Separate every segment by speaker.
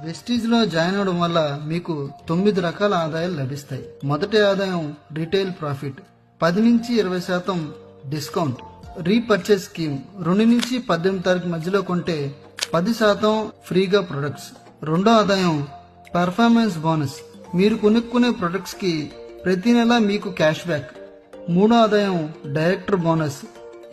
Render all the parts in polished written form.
Speaker 1: Vestige లో join అవడం వల్ల మీకు 9 రకాల ఆదాయాలు లభిస్తాయి. మొదటి ఆదాయం రీటైల్ ప్రాఫిట్, 10 నుంచి 20% డిస్కౌంట్. రీపర్చేస్ స్కీమ్, 2 నుంచి 18 తారీఖు మధ్యలో కొంటే 10% ఫ్రీగా ప్రొడక్ట్స్. రెండో ఆదాయం పెర్ఫార్మెన్స్ బోనస్, మీరు కొనుక్కునే ప్రొడక్ట్స్ కి ప్రతి నెల మీకు క్యాష్ బ్యాక్. మూడో ఆదాయం డైరెక్టర్ బోనస్,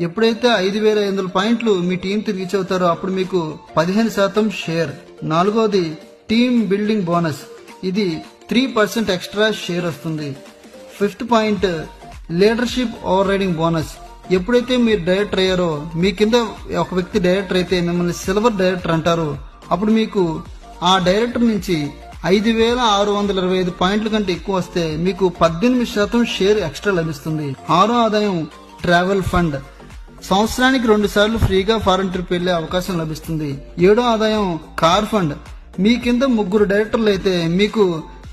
Speaker 1: ఎప్పుడైతే 5,500 పాయింట్లు మీ టీం రీచ్ అవుతారో అప్పుడు మీకు 15% షేర్. నాలుగోది టీమ్ బిల్డింగ్ బోనస్, ఇది 3% ఎక్స్ట్రా షేర్ వస్తుంది. Fifth point leadership over riding bonus, ఎప్పుడైతే మీరు డైరెక్టర్ అయ్యారో మీ కింద ఒక వ్యక్తి డైరెక్టర్ అయితే మిమ్మల్ని సిల్వర్ డైరెక్టర్ అంటారు. అప్పుడు మీకు ఆ డైరెక్టర్ నుంచి 5,625 పాయింట్ల కంటే ఎక్కువ వస్తే మీకు 18% షేర్ ఎక్స్ట్రా లభిస్తుంది. ఆరో ఆదాయం ట్రావెల్ ఫండ్, సంవత్సరానికి 2 సార్లు ఫ్రీగా ఫారెన్ ట్రిప్ వెళ్లే అవకాశం లభిస్తుంది. ఏడో ఆదాయం కార్ ఫండ్, మీ కింద 3 డైరెక్టర్లు అయితే మీకు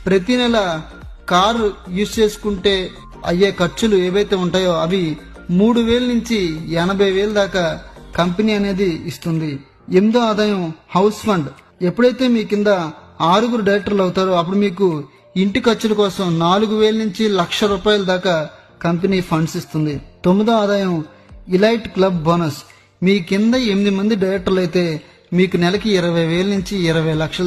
Speaker 1: ప్రతి నెల కారు యూజ్ చేసుకుంటే అయ్యే ఖర్చులు ఏవైతే ఉంటాయో అవి 3,000 నుంచి 80,000 దాకా కంపెనీ అనేది ఇస్తుంది. ఎనిమిదో ఆదాయం హౌస్ ఫండ్, ఎప్పుడైతే మీ కింద 6 డైరెక్టర్లు అవుతారో అప్పుడు మీకు ఇంటి ఖర్చుల కోసం 4,000 నుంచి ₹1,00,000 దాకా కంపెనీ ఫండ్స్ ఇస్తుంది. తొమ్మిదో ఆదాయం ఇలైట్ క్లబ్ బోనస్, మీ కింద 8 మంది డైరెక్టర్లు అయితే మీకు నెలకి 20,000 నుంచి 20 లక్షల